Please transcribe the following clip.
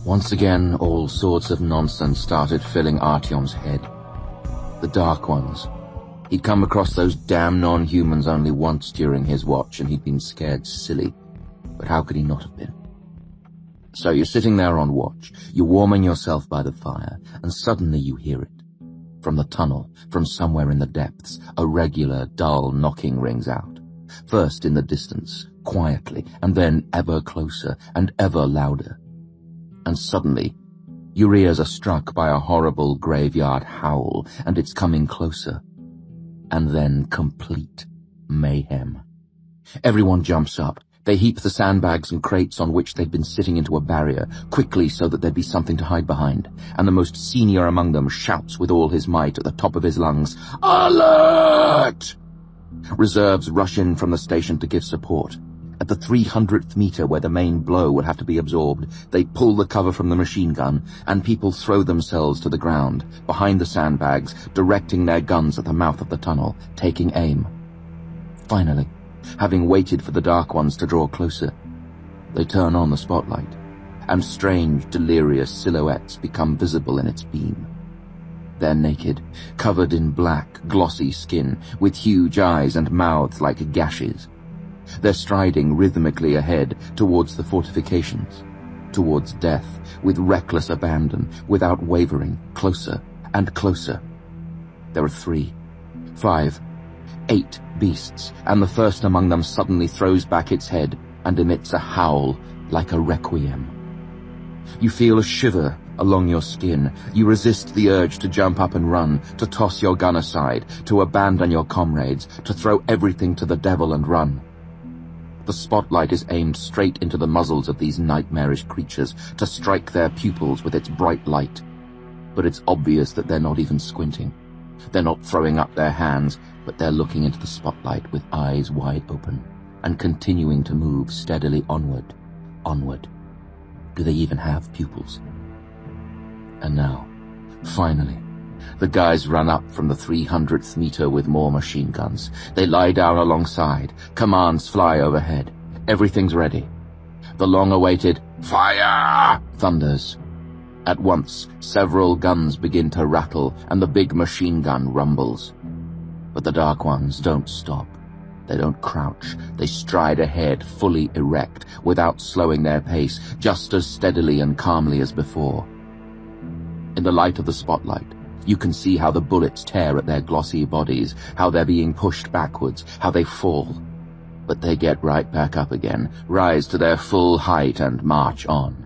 Once again, all sorts of nonsense started filling Artyom's head. The Dark Ones. He'd come across those damn non-humans only once during his watch, and he'd been scared silly. But how could he not have been? So you're sitting there on watch, you're warming yourself by the fire, and suddenly you hear it. From the tunnel, from somewhere in the depths, a regular, dull knocking rings out. First in the distance, quietly, and then ever closer and ever louder. And suddenly, your ears are struck by a horrible graveyard howl, and it's coming closer. And then complete mayhem. Everyone jumps up. They heap the sandbags and crates on which they'd been sitting into a barrier, quickly so that there'd be something to hide behind, and the most senior among them shouts with all his might at the top of his lungs, "Alert!" Reserves rush in from the station to give support. At the 300th meter where the main blow would have to be absorbed, they pull the cover from the machine gun, and people throw themselves to the ground, behind the sandbags, directing their guns at the mouth of the tunnel, taking aim. Finally, having waited for the Dark Ones to draw closer, they turn on the spotlight, and strange, delirious silhouettes become visible in its beam. They're naked, covered in black, glossy skin, with huge eyes and mouths like gashes. They're striding rhythmically ahead towards the fortifications, towards death, with reckless abandon, without wavering, closer and closer. There are 3, 5, 8 beasts, and the first among them suddenly throws back its head and emits a howl like a requiem. You feel a shiver along your skin. You resist the urge to jump up and run, to toss your gun aside, to abandon your comrades, to throw everything to the devil and run. The spotlight is aimed straight into the muzzles of these nightmarish creatures, to strike their pupils with its bright light. But it's obvious that they're not even squinting. They're not throwing up their hands, but they're looking into the spotlight with eyes wide open, and continuing to move steadily onward, onward. Do they even have pupils? And now, finally, the guys run up from the 300th meter with more machine guns. They lie down alongside. Commands fly overhead. Everything's ready. The long-awaited "Fire!" thunders. At once, several guns begin to rattle, and the big machine gun rumbles. But the Dark Ones don't stop. They don't crouch. They stride ahead, fully erect, without slowing their pace, just as steadily and calmly as before. In the light of the spotlight, you can see how the bullets tear at their glossy bodies, how they're being pushed backwards, how they fall. But they get right back up again, rise to their full height and march on.